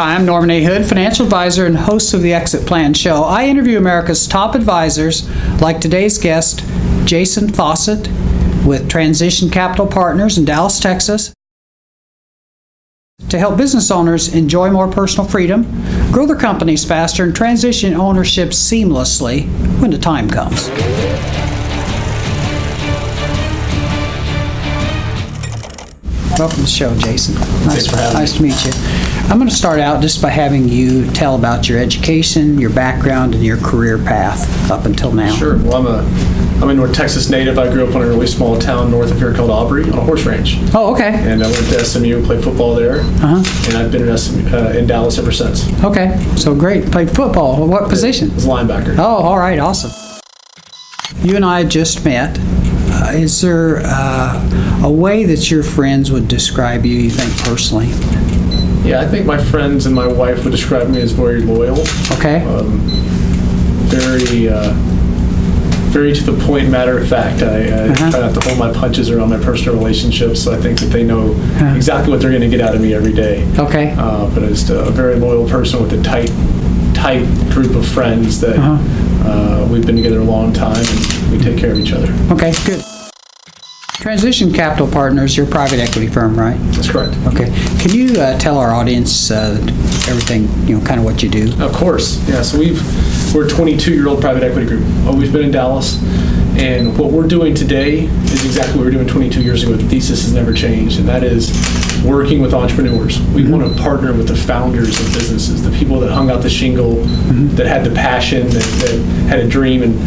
Hi, I'm Norman A. Hood, financial advisor and host of the Exit Plan Show. I interview America's top advisors, like today's guest, Jason Faucett, with Transition Capital Partners in Dallas, Texas, to help business owners enjoy more personal freedom, grow their companies faster, and transition ownership seamlessly when the time comes. Welcome to the show, Jason. Nice to meet you. I'm going to start out just by having you tell about your education, your background, and your career path up until now. Sure. Well, I'm a North Texas native. I grew up in a really small town north of here called Aubrey on a horse ranch. Oh, okay. And I went to SMU and played football there. And I've been in Dallas ever since. Okay. So great. Played football. What position? As a linebacker. Oh, all right. Awesome. You and I just met. Is there a way that your friends would describe you think, personally? Yeah, I think my friends and my wife would describe me as very loyal. Okay. Very to the point, matter of fact. I try not to hold my punches around my personal relationships, so I think that they know exactly what they're going to get out of me every day. Okay. But I'm just a very loyal person with a tight group of friends that we've been together a long time, and we take care of each other. Okay, good. Transition Capital Partners, your private equity firm, right? That's correct. Okay. Can you tell our audience everything, kind of what you do? Of course. Yeah, so we're a 22-year-old private equity group. Always been in Dallas. And what we're doing today is exactly what we were doing 22 years ago. The thesis has never changed, and that is working with entrepreneurs. We want to partner with the founders of businesses, the people that hung out the shingle, that had the passion, that had a dream and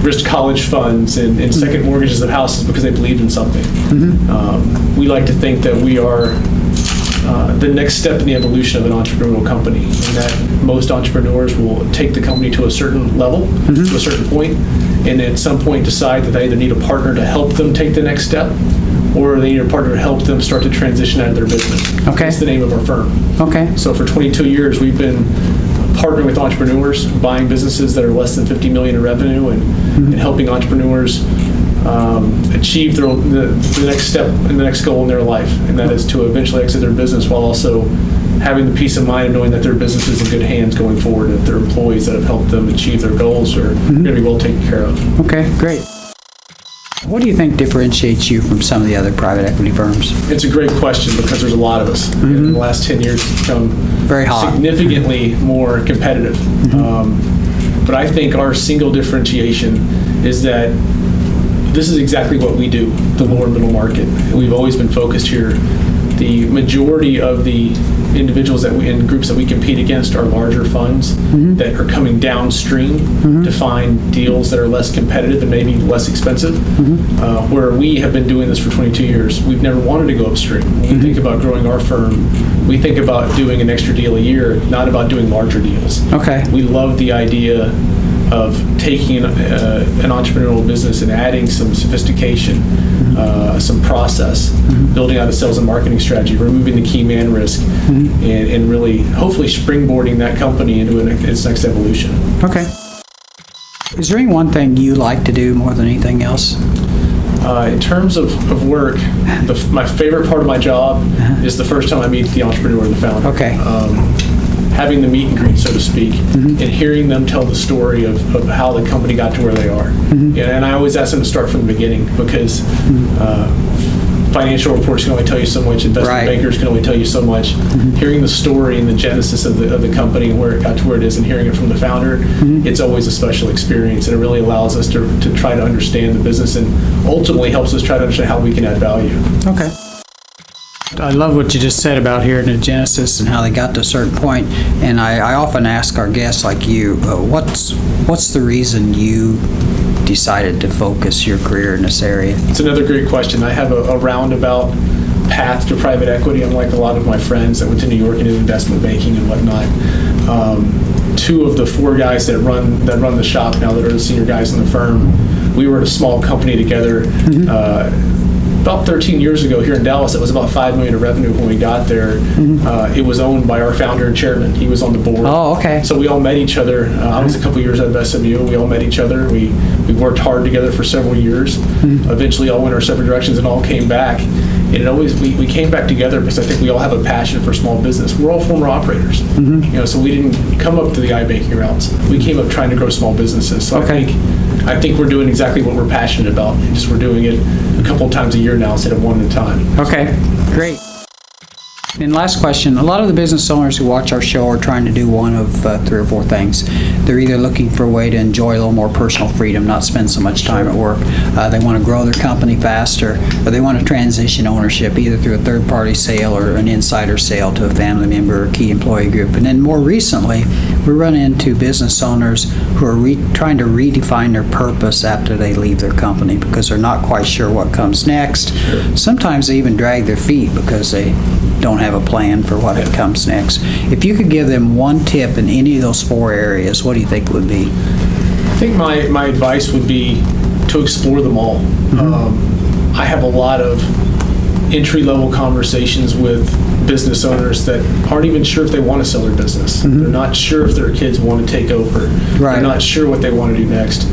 risked college funds and second mortgages of houses because they believed in something. We like to think that we are the next step in the evolution of an entrepreneurial company, and that most entrepreneurs will take the company to a certain level, to a certain point, and at some point decide that they either need a partner to help them take the next step, or they need a partner to help them start to transition out of their business. Okay. That's the name of our firm. Okay. So for 22 years, we've been partnering with entrepreneurs, buying businesses that are less than $50 million in revenue, and helping entrepreneurs achieve the next step and the next goal in their life, and that is to eventually exit their business while also having the peace of mind of knowing that their business is in good hands going forward, that their employees that have helped them achieve their goals are going to be well taken care of. Okay, great. What do you think differentiates you from some of the other private equity firms? It's a great question because there's a lot of us. In the last 10 years, it's become very hot, significantly more competitive. But I think our single differentiation is that this is exactly what we do, the lower middle market. We've always been focused here. The majority of the individuals in groups that we compete against are larger funds that are coming downstream to find deals that are less competitive and maybe less expensive. Where we have been doing this for 22 years, we've never wanted to go upstream. When we think about growing our firm, we think about doing an extra deal a year, not about doing larger deals. Okay. We love the idea of taking an entrepreneurial business and adding some sophistication, some process, building out a sales and marketing strategy, removing the key man risk, and really, hopefully, springboarding that company into its next evolution. Okay. Is there any one thing you like to do more than anything else? In terms of work, my favorite part of my job is the first time I meet the entrepreneur and the founder. Okay. Having the meet and greet, so to speak, and hearing them tell the story of how the company got to where they are. And I always ask them to start from the beginning because financial reports can only tell you so much, investment bankers can only tell you so much. Hearing the story and the genesis of the company and where it got to where it is and hearing it from the founder, it's always a special experience, and it really allows us to try to understand the business and ultimately helps us try to understand how we can add value. Okay. I love what you just said about hearing the genesis and how they got to a certain point. And I often ask our guests like you, what's the reason you decided to focus your career in this area? It's another great question. I have a roundabout path to private equity, unlike a lot of my friends that went to New York and did investment banking and whatnot. Two of the four guys that run the shop now that are the senior guys in the firm, we were at a small company together. about 13 years ago here in Dallas, it was about $5 million of revenue when we got there. It was owned by our founder and chairman. He was on the board. Oh, okay. So we all met each other. I was a couple years out of SMU. We all met each other. We worked hard together for several years. Eventually all went our separate directions and all came back. And it always, we came back together because I think we all have a passion for small business. We're all former operators. So we didn't come up to the iBanking routes. We came up trying to grow small businesses. So I think we're doing exactly what we're passionate about. Just we're doing it a couple of times a year now instead of one at a time. Okay, great. And last question, a lot of the business owners who watch our show are trying to do one of 3 or 4 things. They're either looking for a way to enjoy a little more personal freedom, not spend so much time at work. They want to grow their company faster, or they want to transition ownership either through a third-party sale or an insider sale to a family member or key employee group. And then more recently, we run into business owners who are trying to redefine their purpose after they leave their company because they're not quite sure what comes next. Sometimes they even drag their feet because they don't have a plan for what comes next. If you could give them one tip in any of those 4 areas, what do you think it would be? I think my advice would be to explore them all. I have a lot of entry-level conversations with business owners that aren't even sure if they want to sell their business. They're not sure if their kids want to take over. They're not sure what they want to do next.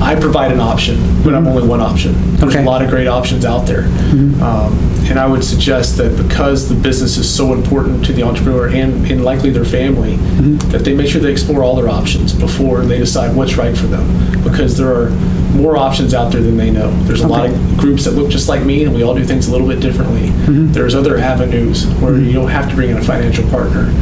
I provide an option, but I'm only one option. There's a lot of great options out there. And I would suggest that because the business is so important to the entrepreneur and likely their family, that they make sure they explore all their options before they decide what's right for them. Because there are more options out there than they know. There's a lot of groups that look just like me, and we all do things a little bit differently. There's other avenues where you don't have to bring in a financial partner.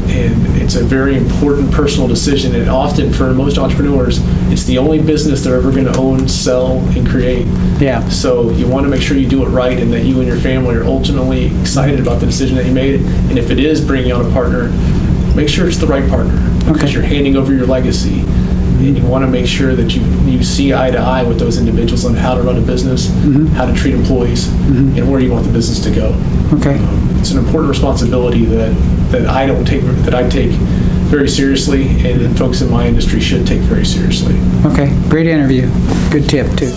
And it's a very important personal decision, and often for most entrepreneurs, it's the only business they're ever going to own, sell, and create. So you want to make sure you do it right and that you and your family are ultimately excited about the decision that you made. And if it is bringing on a partner, make sure it's the right partner because you're handing over your legacy. And you want to make sure that you see eye to eye with those individuals on how to run a business, how to treat employees, and where you want the business to go. It's an important responsibility that I take very seriously, and that folks in my industry should take very seriously. Great interview. Good tip, too.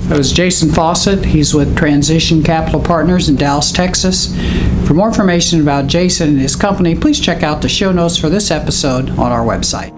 That was Jason Faucett. He's with Transition Capital Partners in Dallas, Texas. For more information about Jason and his company, please check out the show notes for this episode on our website.